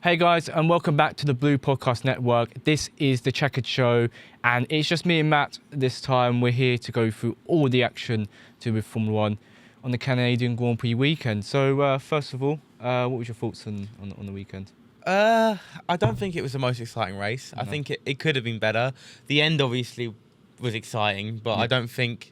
Hey guys, and welcome back to the Blue Podcast Network. This is the Chequered show, and it's just me and Matt this time. We're here to go through all the action to do with Formula One on the Canadian Grand Prix weekend. So, first of all, what was your thoughts on the weekend? I don't think it was the most exciting race. No. I think it could have been better. The end obviously was exciting, but Yeah. I don't think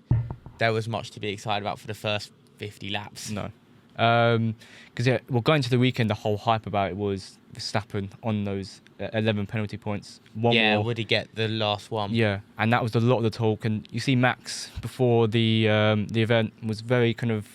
there was much to be excited about for the first 50 laps. No. Because going into the weekend, the whole hype about it was Verstappen on those 11 penalty points. One more. Would he get the last one? Yeah, and that was a lot of the talk. And you see Max before the event was very kind of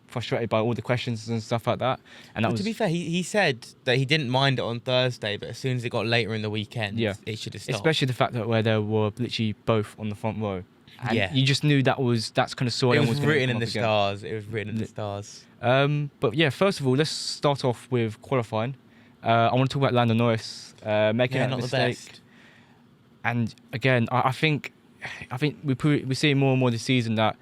frustrated by all the questions and stuff like that. And To be fair, he said that he didn't mind it on Thursday, but as soon as it got later in the weekend, it should have stopped. Especially the fact that where they were literally both on the front row. And Yeah. you just knew that's kind of soil. It was written in the stars. It was written in the stars. But yeah, first of all, let's start off with qualifying. I want to talk about Lando Norris making that not mistake. the best. And again, I think we see more and more this season that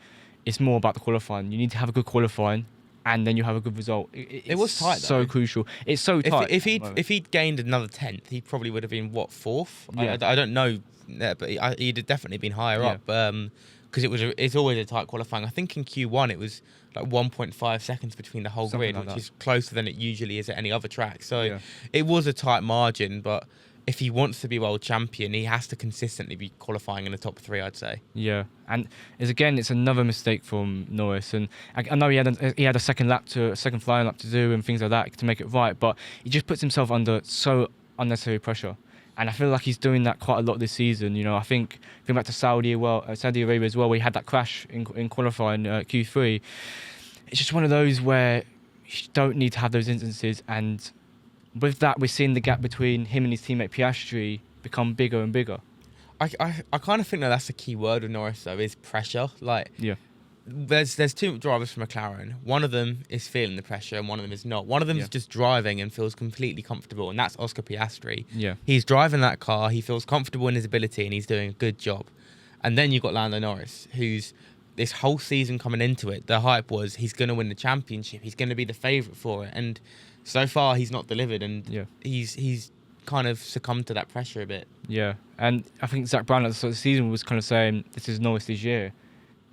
it's more about the qualifying. You need to have a good qualifying, and then you have a good result. It was tight, so though. crucial. It's so tight. If he'd gained another 10th, he probably would have been fourth. Yeah. I don't know, but he'd have definitely been higher up. Because it's always a tight qualifying. I think in Q1 it was like 1.5 seconds between the whole Something grid, like which that. is closer than it usually is at any other track. So Yeah. it was a tight margin, but if he wants to be world champion, he has to consistently be qualifying in the top three, I'd say. Yeah, and it's another mistake from Norris, and I know he had a second flying lap to do and things like that to make it right, but he just puts himself under so unnecessary pressure, and I feel like he's doing that quite a lot this season. You know, I think going back to Saudi Arabia as well, where he had that crash in qualifying Q3. It's just one of those where you don't need to have those instances, and with that, we're seeing the gap between him and his teammate Piastri become bigger and bigger. I kind of think that's the key word with Norris, though, is pressure. Like, Yeah. there's two drivers from McLaren. One of them is feeling the pressure and one of them is not. One of them Yeah. is just driving and feels completely comfortable, and that's Oscar Piastri. Yeah. He's driving that car, he feels comfortable in his ability, and he's doing a good job. And then you've got Lando Norris, who's this whole season coming into it, the hype was he's going to win the championship, he's going to be the favourite for it, and so far he's not delivered, and he's kind of succumbed to that pressure a bit. Yeah, and I think Zach Brown at the start of the season was kind of saying this is Norris's year.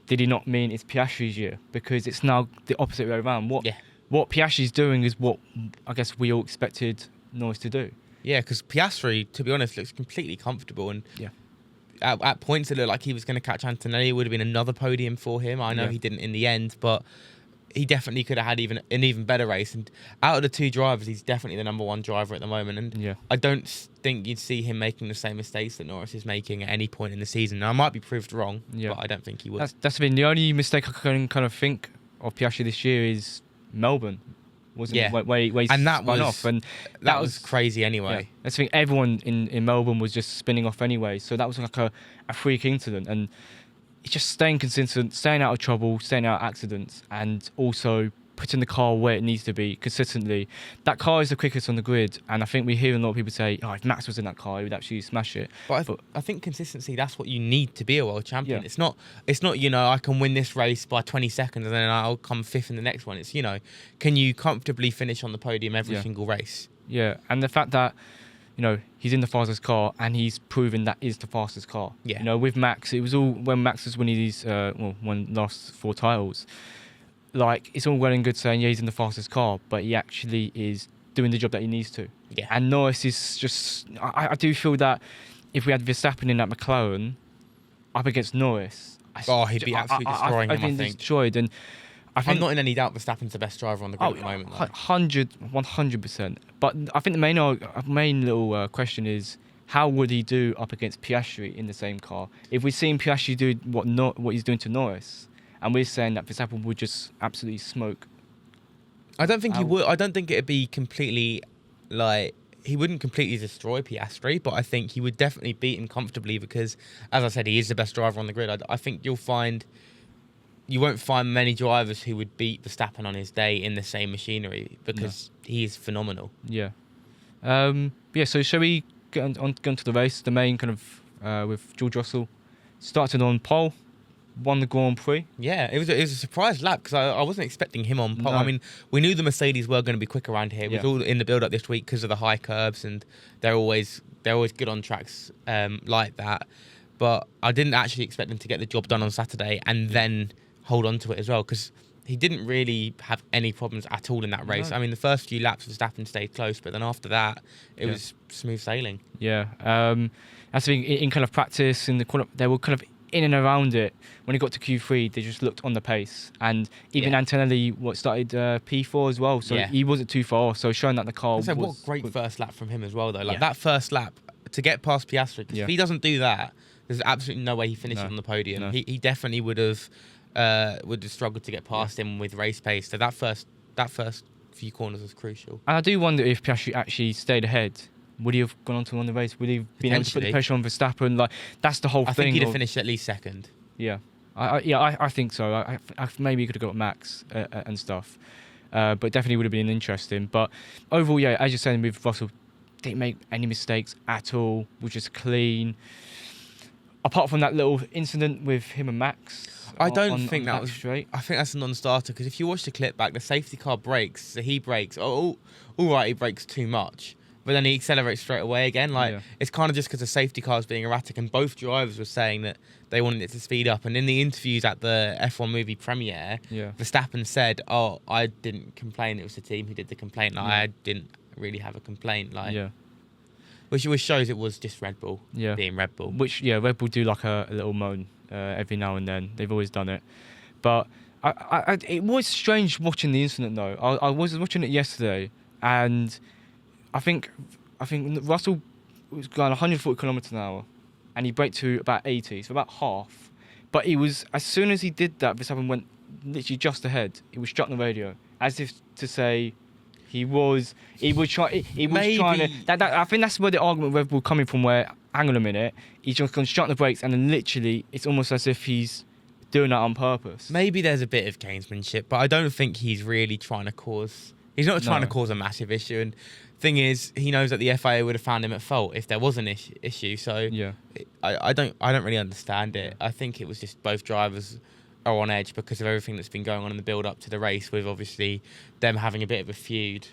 Did he not mean it's Piastri's year? Because it's now the opposite way around. What Piastri's doing is what I guess we all expected Norris to do. Yeah, because Piastri, to be honest, looks completely comfortable, and Yeah. at points it looked like he was going to catch Antonelli. It would have been another podium for him. I know Yeah. he didn't in the end, but he definitely could have had an even better race. And out of the two drivers, he's definitely the number one driver at the moment. And Yeah. I don't think you'd see him making the same mistakes that Norris is making at any point in the season. Now, I might be proved wrong, but I don't think he would. That's been the only mistake I can kind of think of Piastri this year is Melbourne. Wasn't Yeah. it? Where he And that spun was- off, and that was crazy anyway. Yeah. I think everyone in Melbourne was just spinning off anyway, so that was like a freak incident, and it's just staying consistent, staying out of trouble, staying out of accidents, and also putting the car where it needs to be consistently. That car is the quickest on the grid, and I think we hear a lot of people say, "Oh, if Max was in that car, he would actually smash it." But I think consistency, that's what you need to be a world champion. Yeah. It's not, I can win this race by 20 seconds and then I'll come fifth in the next one. It's, can you comfortably finish on the podium every single race? Yeah, and the fact that, he's in the fastest car and he's proven that is the fastest car. Yeah. With Max, it was all when Max was winning these, won last 4 titles. Like, it's all well and good saying, he's in the fastest car, but he actually is doing the job that he needs to. Yeah. And Norris is just... I do feel that if we had Verstappen in that McLaren up against Norris... he'd be absolutely destroying him, I think. Destroyed, and I'm not in any doubt Verstappen's the best driver on the grid at the moment. 100%. But I think the main little question is, how would he do up against Piastri in the same car? If we've seen Piastri do what he's doing to Norris, and we're saying that Verstappen would just absolutely smoke. I don't think he would. I don't think it'd be completely, he wouldn't completely destroy Piastri, but I think he would definitely beat him comfortably because, as I said, he is the best driver on the grid. I think you won't find many drivers who would beat Verstappen on his day in the same machinery because he is phenomenal. Yeah. So shall we get on to the race? The main kind of with George Russell started on pole, won the Grand Prix. Yeah, it was a surprise lap because I wasn't expecting him on pole. No. I mean, we knew the Mercedes were going to be quick around here. It was all in the build-up this week because of the high curbs, and they're always good on tracks like that. But I didn't actually expect them to get the job done on Saturday and then hold on to it as well, because he didn't really have any problems at all in that race. No. I mean, the first few laps, Verstappen stayed close, but then after that, it was smooth sailing. Yeah. That's the thing, in kind of practice, in the they were kind of in and around it. When he got to Q3, they just looked on the pace. And even Antonelli started P4 as well, so he wasn't too far off. So showing that the car So what a great first lap from him as well, though. Like that first lap, to get past Piastri, because if he doesn't do that, there's absolutely no way he finishes on the podium. No. He definitely would have struggled to get past him with race pace. So that first few corners was crucial. And I do wonder if Piastri actually stayed ahead. Would he have gone on to win the race? Would he have been able to put the pressure on Verstappen? Like, that's the whole thing. I think he'd have finished at least second. Yeah, I think so. I maybe he could have got Max and stuff, but definitely would have been interesting. But overall, as you're saying, with Russell, didn't make any mistakes at all. Was just clean. Apart from that little incident with him and Max. I don't think that was straight. I think that's a non-starter, because if you watch the clip back, the safety car brakes, so he brakes. All right, he brakes too much, but then he accelerates straight away again. It's kind of just because the safety car is being erratic, and both drivers were saying that they wanted it to speed up. And in the interviews at the F1 movie premiere, Verstappen said, "Oh, I didn't complain. It was the team who did the complaint. I didn't really have a complaint." Which shows it was just Red Bull being Red Bull. Which Red Bull do like a little moan every now and then. They've always done it, but it was strange watching the incident though. I was watching it yesterday, and I think Russell was going 140 kilometers an hour, and he braked to about 80, so about half. But he was, as soon as he did that, Verstappen went literally just ahead. He was struck on the radio, as if to say he was trying to. I think that's where the argument with Red Bull coming from. Where, hang on a minute, he's just going to shut the brakes, and then literally it's almost as if he's doing that on purpose. Maybe there's a bit of gamesmanship, but I don't think he's really trying to cause. He's not trying to cause a massive issue. And thing is, he knows that the FIA would have found him at fault if there was an issue. So I don't really understand it. I think it was just both drivers are on edge because of everything that's been going on in the build up to the race, with obviously them having a bit of a feud,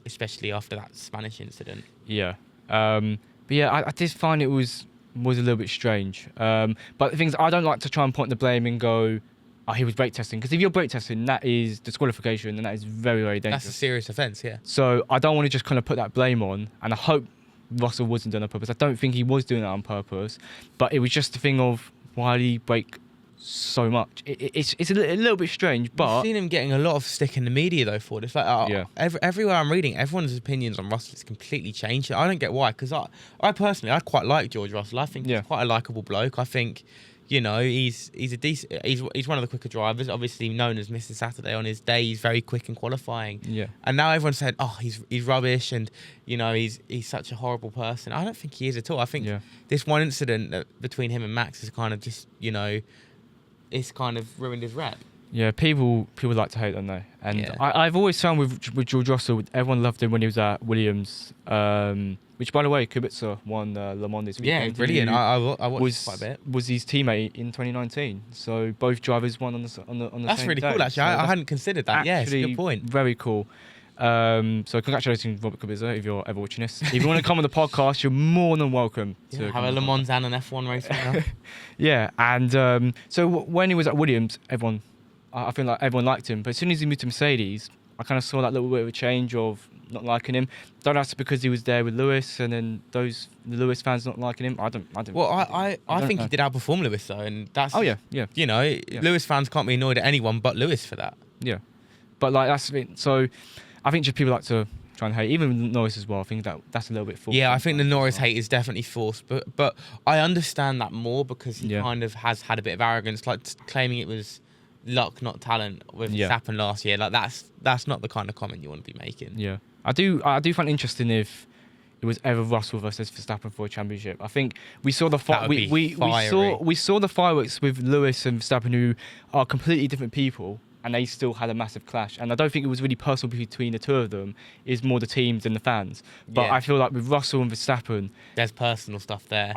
especially after that Spanish incident. But I did find it was a little bit strange. But the thing is, I don't like to try and point the blame and go, "Oh, he was brake testing," because if you're brake testing, that is disqualification, and that is very, very dangerous. That's a serious offence, yeah. So I don't want to just kind of put that blame on, and I hope Russell wasn't doing it on purpose. I don't think he was doing that on purpose, but it was just a thing of, why did he brake so much? It's a little bit strange, but I've seen him getting a lot of stick in the media though for it. It's like everywhere I'm reading, everyone's opinions on Russell has completely changed. I don't get why, because I personally I quite like George Russell. I think he's quite a likeable bloke. I think, you know, he's a decent. He's one of the quicker drivers. Obviously known as Mr. Saturday on his day. He's very quick in qualifying. Yeah. And now everyone said, "Oh, he's rubbish," and you know he's such a horrible person. I don't think he is at all. I think this one incident between him and Max is kind of just, you know, it's kind of ruined his rep. Yeah, people like to hate, don't they? And I've always found with George Russell, everyone loved him when he was at Williams. Which, by the way, Kubica won Le Mans this week. Yeah, brilliant. I watched quite a bit. Was his teammate in 2019. So both drivers won on the That's same really day. cool, actually. So I hadn't considered that. Yeah, it's a good point. Very cool. So congratulations, Robert Kubica, if you're ever watching this. If you want to come on the podcast, you're more than welcome to have a Le Mans and an F1 race. Yeah, and so when he was at Williams, I feel like everyone liked him. But as soon as he moved to Mercedes, I kind of saw that little bit of a change of not liking him. Don't know if it's because he was there with Lewis, and then the Lewis fans not liking him. I don't. Well, I think he did outperform Lewis though, and that's. Oh yeah. You know, Lewis fans can't be annoyed at anyone but Lewis for that. Yeah, but like that's so. I think just people like to try and hate, even with Norris as well. I think that's a little bit forced. Yeah, I think the Norris hate is definitely forced, but I understand that more because he kind of has had a bit of arrogance, like claiming it was luck, not talent, with Verstappen last year. Like that's not the kind of comment you want to be making. Yeah, I do find it interesting if it was ever Russell versus Verstappen for a championship. I think we saw the we saw the fireworks with Lewis and Verstappen, who are completely different people, and they still had a massive clash. And I don't think it was really personal between the two of them. It's more the teams than the fans. But Yeah. I feel like with Russell and Verstappen, There's personal stuff there.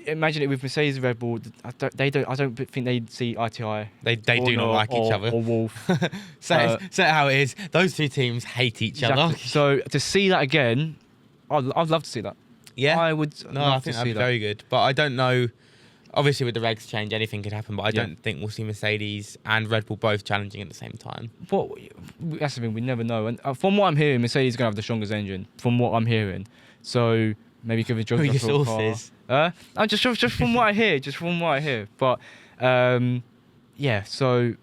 imagine it with Mercedes and Red Bull. I don't think they'd see eye to eye. They do not like each other. Or Wolf. Say it how it is. Those two teams hate each other. So to see that again, I'd love to see that. Yeah. I would. No, love I to think see that'd be that. very good. But I don't know. Obviously, with the regs change, anything could happen. But I don't think we'll see Mercedes and Red Bull both challenging at the same time. But that's the thing, we never know. And from what I'm hearing, Mercedes is going to have the strongest engine. From what I'm hearing, so maybe give a Who are your geographical sources? just from what I hear. Just from what I hear. But yeah. So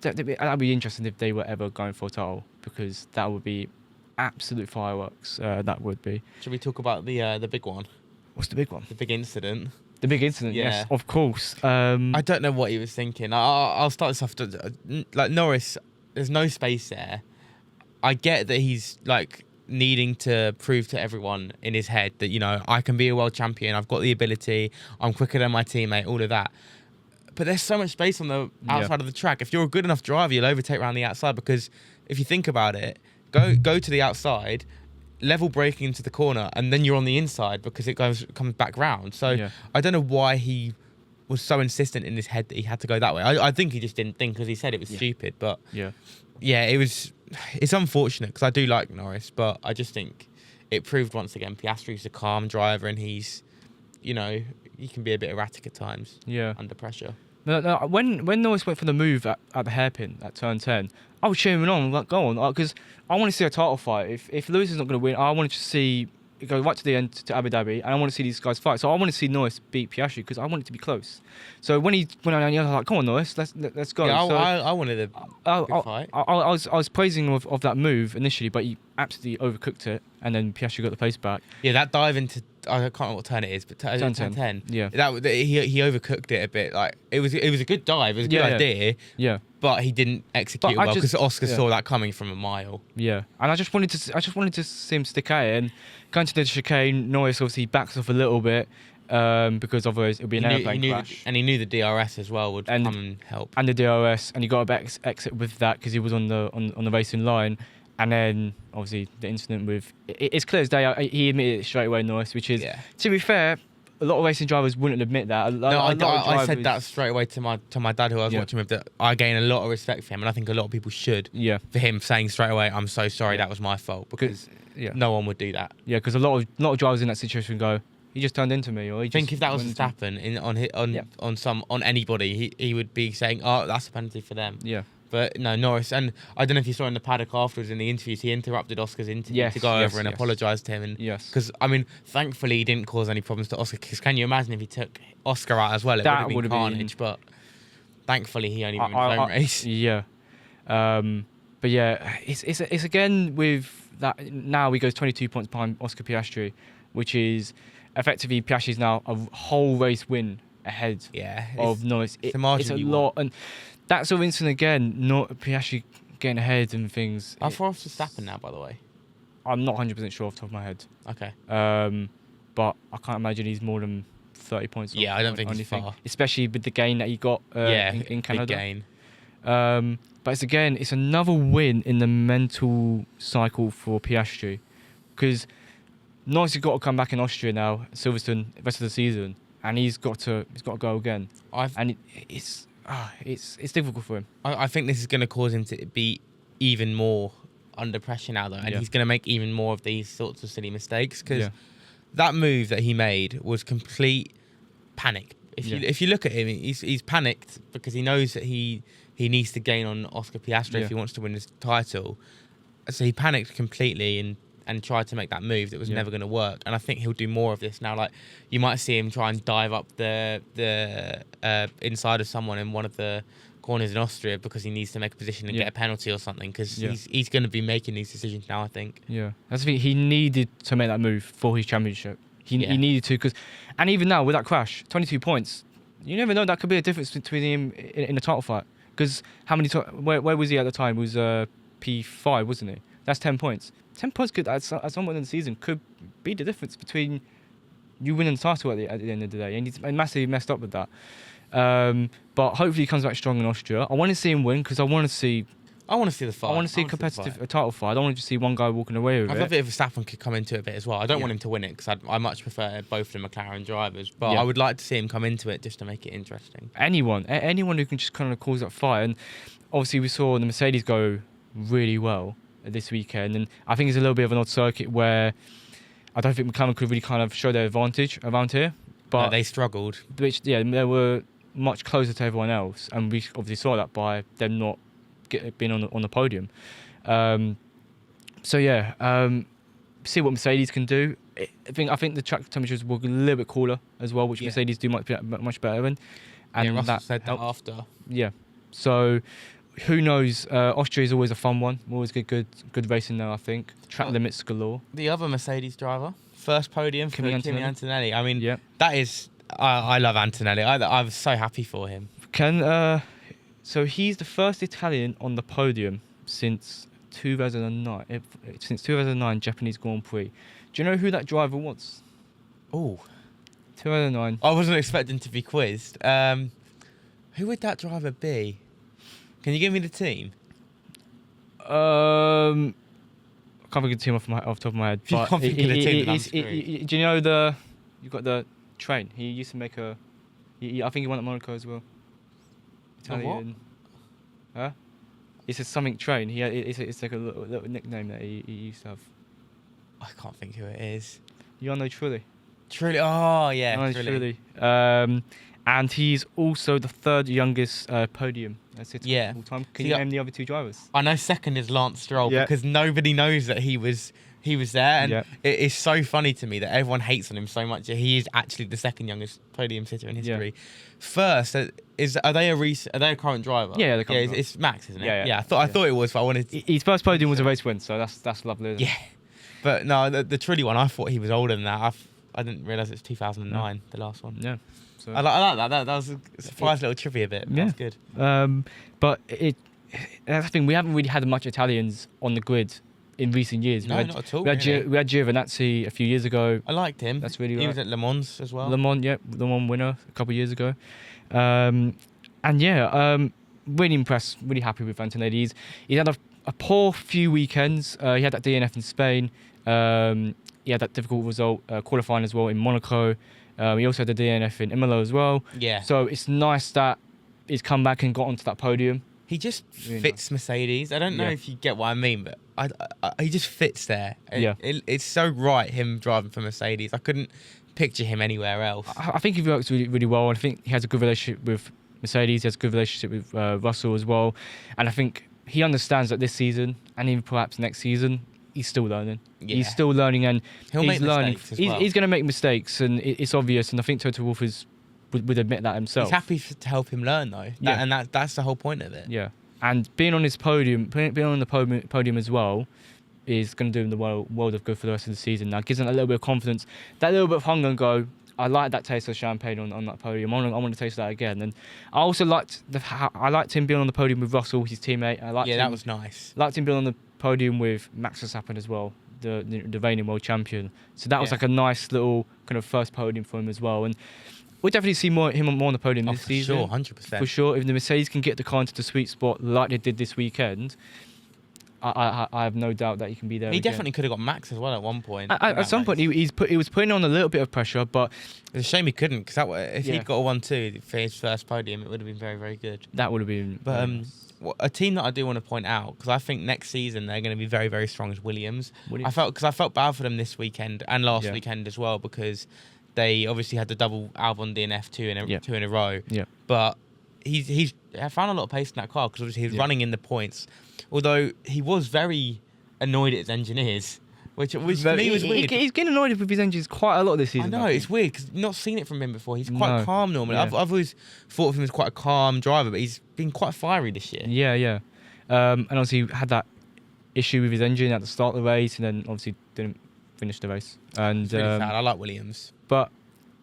that'd be interesting if they were ever going for a title, because that would be absolute fireworks. That would be. Should we talk about the big one? What's the big one? The big incident. The big incident, Yeah. yes, of course. I don't know what he was thinking. I'll start this off. Like Norris, there's no space there. I get that he's like needing to prove to everyone in his head that, you know, I can be a world champion. I've got the ability. I'm quicker than my teammate. All of that. But there's so much space on the outside of the track. If you're a good enough driver, you'll overtake around the outside, because if you think about it, go to the outside, level braking into the corner, and then you're on the inside because it comes back round. So I don't know why he was so insistent in his head that he had to go that way. I think he just didn't think, because he said it was stupid. But it's unfortunate, because I do like Norris, but I just think it proved once again Piastri's a calm driver, and he's, you know, he can be a bit erratic at times. Under pressure. No, when Norris went for the move at the hairpin at turn 10, I was cheering him on, like, go on, because I want to see a title fight. If Luce is not going to win, I want to see it go right to the end to Abu Dhabi, and I want to see these guys fight. So I want to see Norris beat Piastri, because I want it to be close. So when he went on, I was like, come on, Norris, let's go. Yeah, so I wanted a good fight. I was praising him of that move initially, but he absolutely overcooked it, and then Piastri got the place back. Yeah, that dive into, I can't remember what turn it is, but turn 10. Yeah, he overcooked it a bit. Like it was a good dive. It was a good idea. Yeah. But he didn't execute well, because Oscar saw that coming from a mile. Yeah, and I just wanted to see him stick at it, and going to the chicane, Norris obviously backs off a little bit, because otherwise it'll be an airplane crash. And he knew the DRS as well would come and help. And the DRS, and he got a back exit with that, because he was on the racing line. And then obviously the incident with it's clear as day. He admitted it straight away, Norris, which is, to be fair, a lot of racing drivers wouldn't admit that. I said that straight away to my dad, who I was watching with. That I gain a lot of respect for him, and I think a lot of people should. Yeah. For him saying straight away, "I'm so sorry, that was my fault," because no one would do that. Yeah, because a lot of drivers in that situation go, "He just turned into me," or he think if that was Verstappen on anybody, he would be saying, "Oh, that's a penalty for them." Yeah. But no, Norris, and I don't know if you saw in the paddock afterwards in the interviews, he interrupted Oscar's interview to go over and apologise to him. And because I mean, thankfully he didn't cause any problems to Oscar. Because can you imagine if he took Oscar out as well? It would have been carnage. But thankfully he only ruined his own race. Yeah. But yeah, it's again with that. Now he goes 22 points behind Oscar Piastri, which is effectively Piastri's now a whole race win ahead of Norris. It's a lot. And that sort of incident again, not Piastri getting ahead and things. How far off Verstappen now, by the way? I'm not 100% sure off the top of my head. Okay. But I can't imagine he's more than 30 points. Yeah, I don't think he's far. Especially with the gain that he got in Canada. Big gain. But it's another win in the mental cycle for Piastri, because Norris has got to come back in Austria now, Silverstone, the rest of the season, and he's got to go again. It's difficult for him. I think this is going to cause him to be even more under pressure now, though, and he's going to make even more of these sorts of silly mistakes, because that move that he made was complete panic. If you look at him, he's panicked because he knows that he needs to gain on Oscar Piastri if he wants to win his title. So he panicked completely and tried to make that move that was never going to work. And I think he'll do more of this now. Like, you might see him try and dive up the inside of someone in one of the corners in Austria because he needs to make a position and get a penalty or something, because he's going to be making these decisions now, I think. Yeah, that's the thing. He needed to make that move for his championship. He needed to, and even now with that crash, 22 points, you never know, that could be a difference between him in a title fight. Because where was he at the time? It was P5, wasn't he? That's 10 points. 10 points could, at some point in the season, could be the difference between you winning the title at the end of the day. And he's massively messed up with that. But hopefully he comes back strong in Austria. I want to see him win because I want to see the fight. I want to see a competitive title fight. I don't want to just see one guy walking away with it. I'd love it if Verstappen could come into it a bit as well. I don't Yeah. want him to win it because I much prefer both the McLaren drivers. But Yeah. I would like to see him come into it just to make it interesting. Anyone who can just kind of cause that fight. And obviously we saw the Mercedes go really well this weekend, and I think it's a little bit of an odd circuit where I don't think McLaren could really kind of show their advantage around here. But No, they struggled. they were much closer to everyone else, and we obviously saw that by them not being on the podium. See what Mercedes can do. I think the track temperatures were a little bit cooler as well, which Yeah. Mercedes do much better in. And Russell said that helped. after. Yeah. So who knows? Austria is always a fun one. We always get good racing there, I think. Track limits galore. The other Mercedes driver, first podium for Kimi Antonelli. I mean, Yeah. that is... I love Antonelli. I was so happy for him. So he's the first Italian on the podium since 2009. Since 2009 Japanese Grand Prix. Do you know who that driver was? Oh, 2009. I wasn't expecting to be quizzed. Who would that driver be? Can you give me the team? I can't think of the team off the top of my head. If you but can't think of the team, then I'm screwed. do you know you've got the train? He used to make I think he won at Monaco as well. The what? Italian. Huh? It's a something train. It's like a little nickname that he used to have. I can't think who it is. You all know Trulli. Trulli. Oh, yeah. Trulli. And he's also the third youngest podium city of all time. Can you name the other two drivers? I know second is Lance Stroll Yeah. because nobody knows that he was there, and Yeah. it is so funny to me that everyone hates on him so much. That he is actually the second youngest podium sitter in history. First, are they a current driver? Yeah, they're current driver. It's Max, isn't it? Yeah. I thought it was, but I wanted. His first podium was a race win, so that's lovely. Isn't it? Yeah, but no, the Trulli one, I thought he was older than that. I didn't realise it was 2009, the last one. Yeah. So I like that. That was a surprise little trivia bit. Yeah. That's good. But that's the thing. We haven't really had much Italians on the grid in recent years. No, not at all. We had Giovinazzi a few years ago. I liked him. That's really He right. was at Le Mans as well. Le Mans winner a couple of years ago. Really impressed, really happy with Antonelli. He's had a poor few weekends. He had that DNF in Spain. He had that difficult result qualifying as well in Monaco. He also had the DNF in Imola as well. Yeah. So it's nice that he's come back and got onto that podium. He just Really fits Mercedes. I don't know Yeah. if you get what I mean, but he just fits there. Yeah. It's so right, him driving for Mercedes. I couldn't picture him anywhere else. I think he works really, really well. I think he has a good relationship with Mercedes. He has a good relationship with Russell as well. And I think he understands that this season, and even perhaps next season, he's still learning. Yeah. He's still learning, and He'll he's make learning. mistakes as well. He's going to make mistakes, and it's obvious. And I think Toto Wolff would admit that himself. He's happy to help him learn, though. Yeah. And that's the whole point of it. Yeah, and being on his podium, being on the podium as well, is going to do him the world of good for the rest of the season. Now, gives him a little bit of confidence, that little bit of hunger, and go, I like that taste of champagne on that podium. I want to taste that again. And I also liked him being on the podium with Russell, his teammate. That was nice. Liked him being on the podium with Max Verstappen as well, the reigning world champion. So that was like a nice little kind of first podium for him as well. And we'll definitely see him more on the podium this season. Sure, 100%. For sure. If the Mercedes can get the car into the sweet spot like they did this weekend, I have no doubt that he can be there. He again. definitely could have got Max as well at one point. At some point, he was putting on a little bit of pressure, but It's a shame he couldn't, because if Yeah. he'd got a 1-2 for his first podium, it would have been very, very good. that would have been. But a team that I do want to point out, because I think next season they're going to be very, very strong, is Williams. I felt bad for them this weekend and last weekend as well, because they obviously had the double Albon DNF two in a row. Yeah. But he's found a lot of pace in that car, because obviously he was running in the points. Although he was very annoyed at his engineers, which to me was weird. He's getting annoyed with his engines quite a lot this season. I know, it's weird because not seen it from him before. He's quite calm normally. Yeah. I've always thought of him as quite a calm driver, but he's been quite fiery this year. Yeah. And obviously he had that issue with his engine at the start of the race, and then obviously didn't finish the race. And It's really sad. I like Williams. But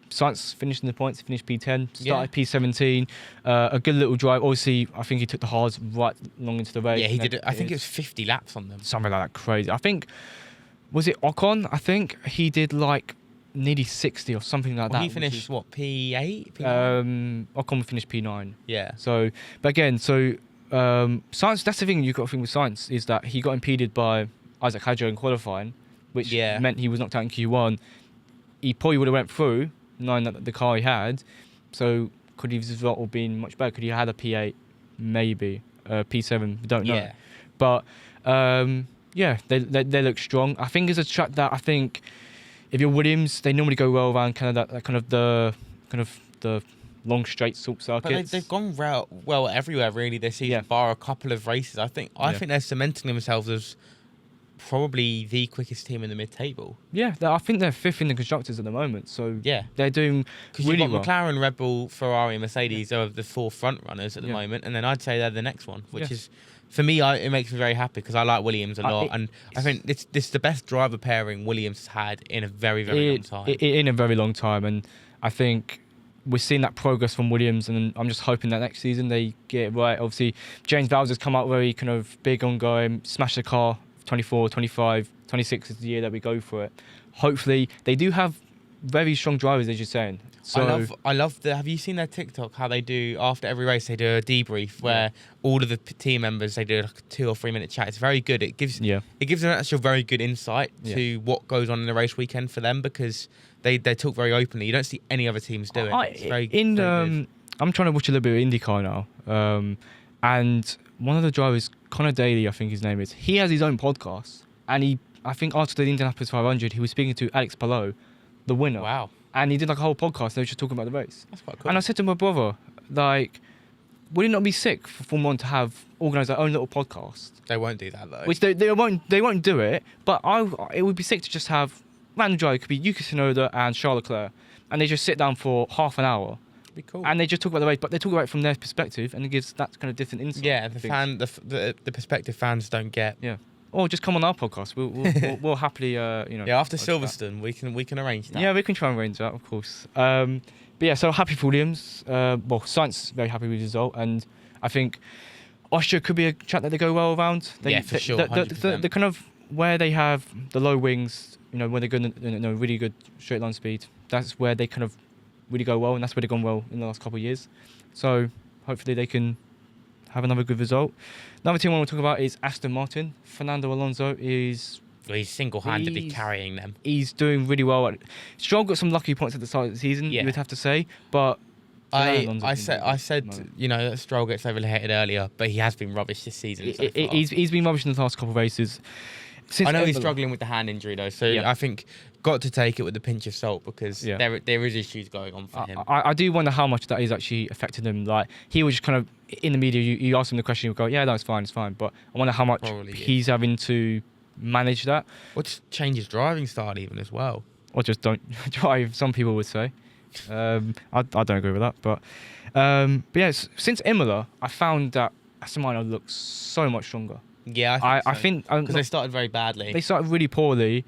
Sainz finished in the points. He finished P10, started P17. A good little drive. Obviously, I think he took the hards right long into the race. Yeah, he did. I think it was 50 laps on them. Something like that, crazy. I think, was it Ocon? I think he did like nearly 60 or something like Well, that. he finished what, P8? Ocon finished P9. Yeah. So, but again, Science. That's the thing you've got to think with Science is that he got impeded by Isaac Hadjo in qualifying, which meant he was knocked out in Q1. He probably would have went through, knowing that the car he had. So could his result have been much better? Could he have had a P8, maybe P7? We don't know. Yeah. But they look strong. I think it's a track that I think if you're Williams, they normally go well around kind of the long straight salt circuits. But they've gone well everywhere really this season, bar a couple of races. I think they're cementing themselves as probably the quickest team in the mid-table. Yeah, I think they're fifth in the constructors at the moment. So they're doing really you've got well. McLaren, Red Bull, Ferrari, and Mercedes are the four front runners at the moment, and then I'd say they're the next one, which is for me. It makes me very happy because I like Williams a lot, and I think this is the best driver pairing Williams has had in a very long time. In a very long time, and I think we're seeing that progress from Williams, and I'm just hoping that next season they get it right. Obviously, James Bowser's come out very kind of big on going, smash the car, 24, 25, 26 is the year that we go for it. Hopefully, they do have very strong drivers, as you're saying. So I love have you seen their TikTok, how they do, after every race, they do a debrief where all of the team members, they do like a 2 or 3 minute chat. It's very good. It gives them actually a very good insight to what goes on in the race weekend for them because they talk very openly. You don't see any other teams do it. It's very good. I'm trying to watch a little bit of IndyCar now, and one of the drivers, Connor Daly, I think his name is, he has his own podcast, and I think after the Indianapolis 500, he was speaking to Alex Palou, the winner. Wow. And he did like a whole podcast, they were just talking about the race. That's quite cool. And I said to my brother, like, would it not be sick for Formula One to have organised their own little podcast? They won't do that though. Which they won't do it, but it would be sick to just have random driver. It could be Yuki Tsunoda and Charles Leclerc, and they just sit down for half an hour. Be cool. And they just talk about the race, but they talk about it from their perspective, and it gives that kind of different insight. Yeah, the perspective fans don't get. Yeah. Or just come on our podcast. We'll happily, Yeah, after Silverstone, we can arrange that. Yeah, we can try and arrange that, of course. But yeah, so happy for Williams. Sainz very happy with the result, and I think Austria could be a track that they go well around. For sure. The kind of where they have the low wings, where they're good, really good straight line speed. That's where they kind of really go well, and that's where they've gone well in the last couple of years. So hopefully they can have another good result. Another team I want to talk about is Aston Martin. Fernando Alonso is... He's single-handedly carrying them. He's doing really well. Stroll got some lucky points at the start of the season, you would have to say, but... I said that Stroll gets overhated earlier, but he has been rubbish this season so far. He's been rubbish in the last couple of races. I know he's struggling with the hand injury though, so I think got to take it with a pinch of salt because there is issues going on for him. I do wonder how much that is actually affecting him. Like he was just kind of in the media. You ask him the question, he'll go, "Yeah, no, it's fine." But I wonder how much he's having to manage that. Or just change his driving style even as well. Or just don't drive. Some people would say. I don't agree with that, but yeah, since Imola, I found that Aston Martin looks so much stronger. Yeah, I think because they started very badly. They started really poorly,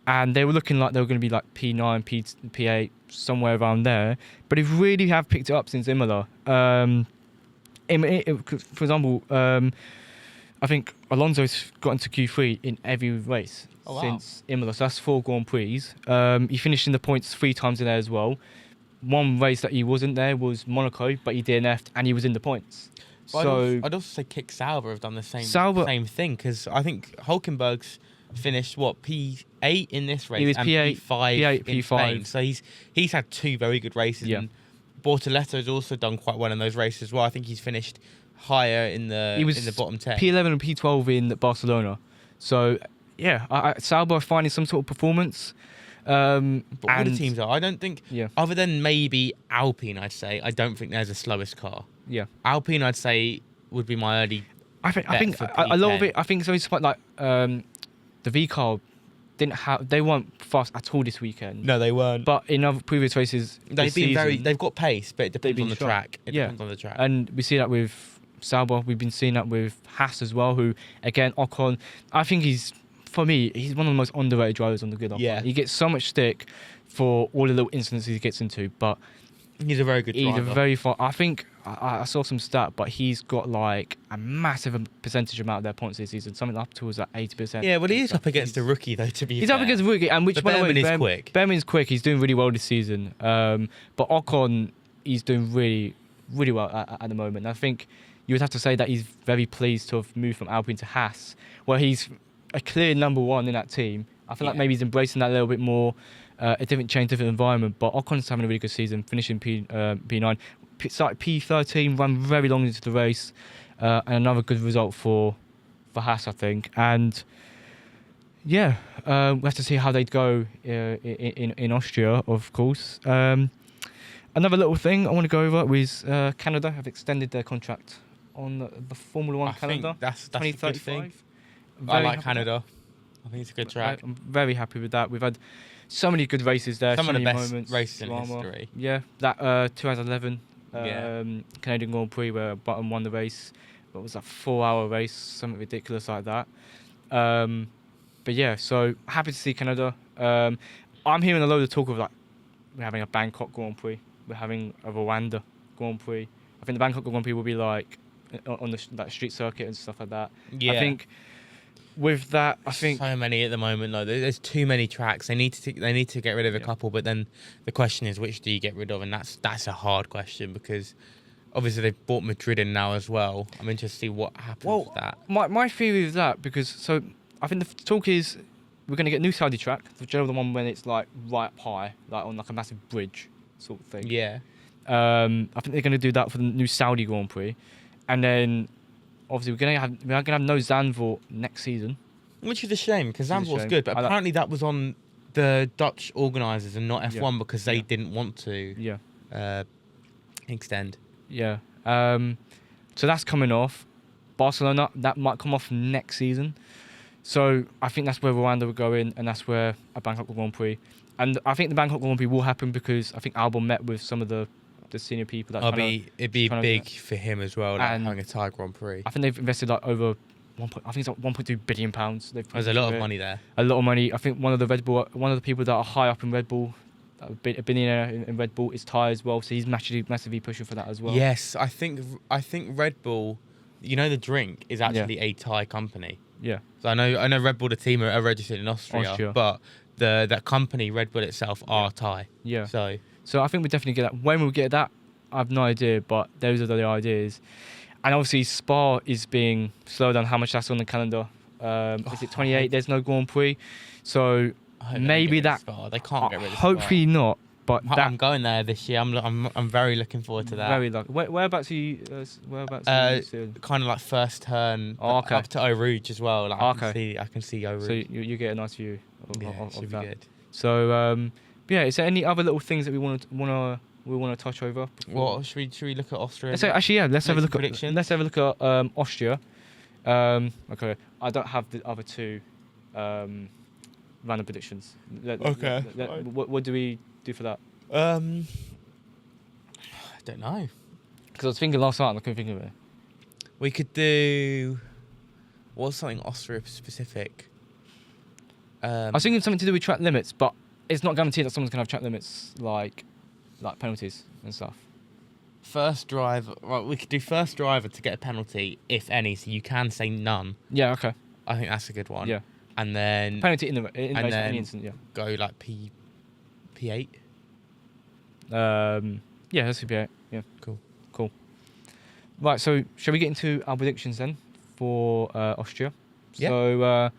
and they were looking like they were going to be like P9, P8, somewhere around there. But they really have picked it up since Imola. For example, I think Alonso's got into Q3 in every race since Imola. So that's 4 Grand Prix. He finished in the points 3 times in there as well. One race that he wasn't there was Monaco, but he DNF'd and he was in the points. So I'd also say Kick Sauber have done the same thing because I think Hulkenberg's finished P8 in this race, he was and P5 in Spain. So he's had 2 very good races. Yeah. And Bortoleto has also done quite well in those races as well. I think he's finished higher in the bottom 10. P11 and P12 in Barcelona. So yeah, Sauber finding some sort of performance. But all the teams are. I don't think, other than maybe Alpine, I don't think there's a slowest car. Yeah, Alpine, I'd say, would be my early. I think a lot of it. I think it's always like the V car they weren't fast at all this weekend. No, they weren't. But in other previous races, they've got pace, but it depends on the track. It depends on the track. And we see that with Sauber. We've been seeing that with Haas as well. Who again, Ocon. I think he's one of the most underrated drivers on the grid. Yeah, he gets so much stick for all the little incidents he gets into, but he's a very good driver. He's a very far. I think I saw some stat, but he's got like a massive percentage amount of their points this season, something up towards like 80%. Yeah, well, he is up against a rookie though. To be he's fair. up against a rookie, and which Behrman is quick. Behrman's quick. He's doing really well this season. But Ocon, he's doing really, really well at the moment. And I think you would have to say that he's very pleased to have moved from Alpine to Haas, where he's a clear number one in that team. I feel like maybe he's embracing that a little bit more, a different change, different environment. But Ocon's having a really good season, finishing P9. Started P13, ran very long into the race, and another good result for Haas, I think. And yeah, we have to see how they'd go in Austria, of course. Another little thing I want to go over is Canada have extended their contract on the Formula One calendar. Think that's a good thing. I like Canada. I think it's a good track. I'm very happy with that. We've had so many good races there. Some so of the many best moments, races in drama. history. Yeah, that 2011 Canadian Grand Prix where Button won the race. What was that, 4-hour race? Something ridiculous like that. But yeah, so happy to see Canada. I'm hearing a load of talk of like we're having a Bangkok Grand Prix. We're having a Rwanda Grand Prix. I think the Bangkok Grand Prix will be like on the like street circuit and stuff like that. Yeah. I think with that, I think so many at the moment. Though there's too many tracks. They need to get rid of a couple. But then the question is, which do you get rid of? And that's a hard question because obviously they've brought Madrid in now as well. I'm interested to see what happens with that. My theory is that because so I think the talk is we're going to get a new Saudi track, the one when it's like right up high, like on like a massive bridge sort of thing. Yeah. I think they're going to do that for the new Saudi Grand Prix, and then obviously we're going to have no Zandvoort next season, which is a shame because Zandvoort's good, but apparently that was on the Dutch organisers and not F1 because they didn't want to extend. Yeah. So that's coming off. Barcelona, that might come off next season. So I think that's where Rwanda will go in, and that's where a Bangkok Grand Prix. And I think the Bangkok Grand Prix will happen because I think Albon met with some of the senior people. It'd be big for him as well, like having a Thai Grand Prix. I think they've invested like over I think it's like £1.2 billion. There's a lot of money there. A lot of money. I think one of the people that are high up in Red Bull, a billionaire in Red Bull, is Thai as well. So he's massively pushing for that as well. Yes, I think Red Bull, you know, the drink is actually a Thai company. Yeah. So I know Red Bull, the team, are registered in Austria. But that company, Red Bull itself, are Thai. Yeah. So I think we definitely get that. When we'll get that, I have no idea, but those are the ideas. And obviously Spa is being slowed down. How much that's on the calendar? Is it 28? There's no Grand Prix. So maybe that Spa. They can't get rid of Spa. Hopefully not. But I'm going there this year. I'm very looking forward to that. Very lucky. Whereabouts are you? Kind of like first turn up to Eau Rouge as well. Like I can see Eau Rouge. So you get a nice view of should be that. Good. So is there any other little things that we want to touch over? Well, should we look at Austria? Let's have a look at Austria. Okay, I don't have the other two random predictions. What do we do for that? I don't know. Because I was thinking last night and I couldn't think of it. We could do what's something Austria specific. I was thinking something to do with track limits, but it's not guaranteed that someone's gonna have track limits like penalties and stuff. First driver, right? We could do first driver to get a penalty, if any. So you can say none. Yeah. Okay. I think that's a good one. Yeah. And then penalty in any instant. Yeah. Go like P8. Yeah, that's P8. Yeah. Cool. Right. So shall we get into our predictions then for Austria? Yeah. So who are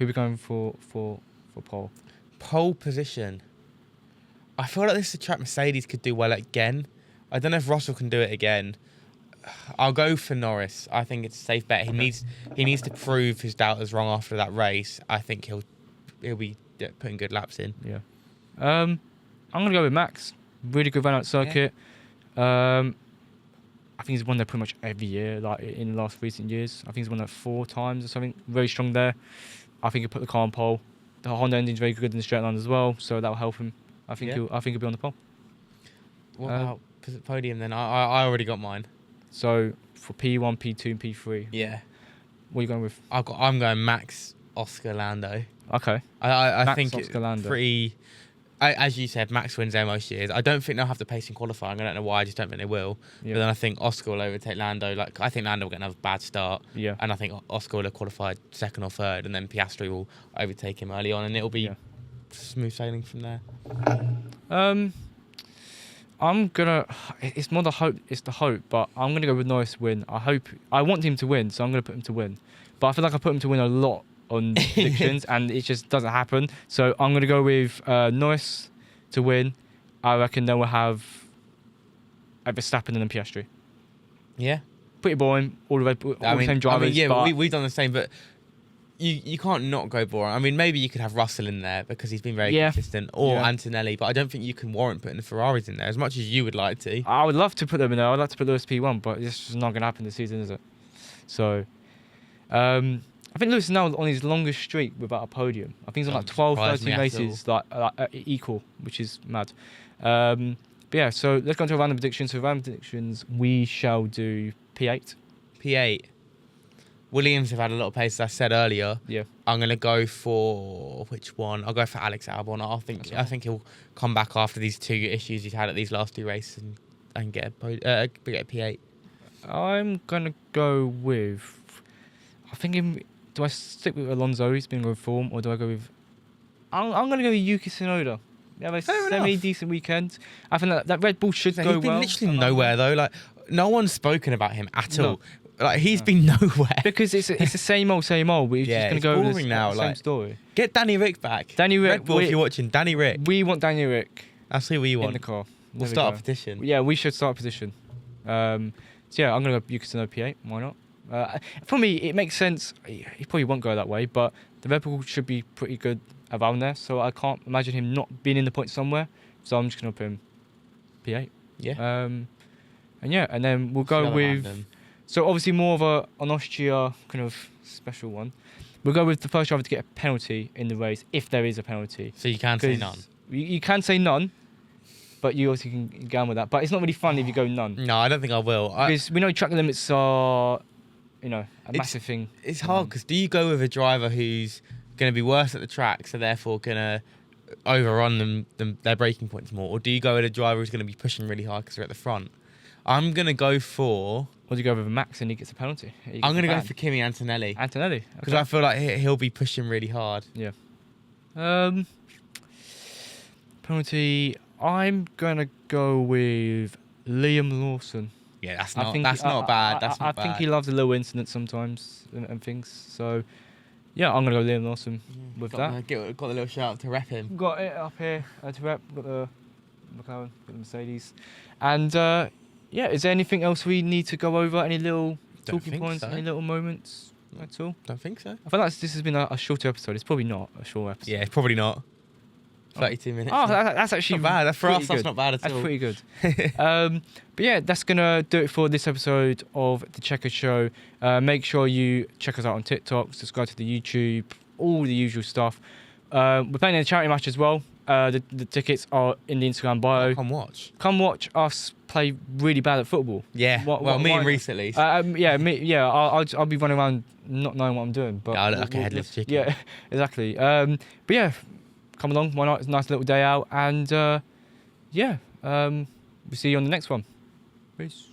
we going for pole? Pole position. I feel like this is a track Mercedes could do well again. I don't know if Russell can do it again. I'll go for Norris. I think it's a safe bet. He needs to prove his doubters wrong after that race. I think he'll be putting good laps in. Yeah. I'm gonna go with Max. Really good run out circuit. Yeah. I think he's won there pretty much every year, like in the last recent years. I think he's won that 4 times or something. Very strong there. I think he'll put the car on pole. The Honda engine's very good in the straight line as well, so that'll help him. I think he'll be on the pole. What about podium then? I already got mine. So for P1, P2, and P3. Yeah. What are you going with? I'm going Max, Oscar, Lando. Okay. I Max, think Oscar, Lando. Pretty. as you said, Max wins there most years. I don't think they'll have the pace in qualifying. I don't know why. I just don't think they will. Yeah. But then I think Oscar will overtake Lando. Like, I think Lando will get another bad start. Yeah. And I think Oscar will have qualified second or third, and then Piastri will overtake him early on, and it'll be smooth sailing from there. I'm gonna. It's more the hope. It's the hope, but I'm gonna go with Norris win. I want him to win, so I'm gonna put him to win. But I feel like I put him to win a lot on predictions, and it just doesn't happen. So I'm gonna go with Norris to win. I reckon then we'll have a Verstappen and then Piastri. Yeah. Pretty boring. All the same drivers. We've done the same, but you can't not go boring. I mean, maybe you could have Russell in there because he's been very consistent, or Antonelli, but I don't think you can warrant putting the Ferraris in there as much as you would like to. I would love to put them in there. I'd like to put Lewis P1, but it's just not going to happen this season, is it? So, I think Lewis is now on his longest streak without a podium. I think he's on like 12, 13 races like equal, which is mad. But yeah, so let's go into random predictions. So random predictions, we shall do P8. P8. Williams have had a lot of pace, as I said earlier. Yeah. I'm going to go for which one? I'll go for Alex Albon. I think he'll come back after these 2 issues he's had at these last 2 races and get a P8. I'm going to go with... do I stick with Alonso, he's been in good form, or do I go with... I'm going to go with Yuki Tsunoda. They have a semi-decent weekend. I think that Red Bull should go well. He's been literally nowhere, though. Like, no one's spoken about him at all. Like, he's been nowhere. Because it's the same old. We're just going to go with the same story. Get Danny Rick back. Danny Rick. Red Bull, if you're watching, Danny Rick. We want Danny Rick. That's who we want. In the car. We'll start a petition. Yeah, we should start a petition. So yeah, I'm going to go Yuki Tsunoda P8. Why not? For me, it makes sense. He probably won't go that way, but the Red Bull should be pretty good around there. So I can't imagine him not being in the points somewhere. So I'm just going to put him P8. Yeah. And then we'll go with... So obviously more of an Austria kind of special one. We'll go with the first driver to get a penalty in the race, if there is a penalty. So you can say none? You can say none, but you also can get on with that. But it's not really fun if you go none. No, I don't think I will. Because we know track limits are, a massive thing. It's hard because do you go with a driver who's going to be worse at the track, so therefore going to overrun their braking points more? Or do you go with a driver who's going to be pushing really hard because they're at the front? I'm going to go for... Or do you go with Max and he gets a penalty? I'm going to go for Kimi Antonelli. Antonelli? Because I feel like he'll be pushing really hard. Yeah. Penalty, I'm going to go with Liam Lawson. Yeah, that's not bad. I think he loves a little incident sometimes and things. So, yeah, I'm going to go Liam Lawson with that. Got the little shout out to rep him. Got it up here to rep. Got the McLaren, got the Mercedes. And... yeah, is there anything else we need to go over? Any little talking points? Any little moments at all? Don't think so. I feel like this has been a shorter episode. It's probably not a short episode. Yeah, it's probably not. 32 minutes. Oh, that's actually not bad. For us, that's not bad at all. That's pretty good. But yeah, that's going to do it for this episode of The Chequered Show. Make sure you check us out on TikTok, subscribe to the YouTube, all the usual stuff. We're playing in a charity match as well. The tickets are in the Instagram bio. Come watch us play really bad at football. Yeah. Me and Rhys at least. I'll be running around not knowing what I'm doing. But I look like a headless chicken. Yeah, exactly. But yeah, come along. Why not? It's a nice little day out. And we'll see you on the next one. Peace.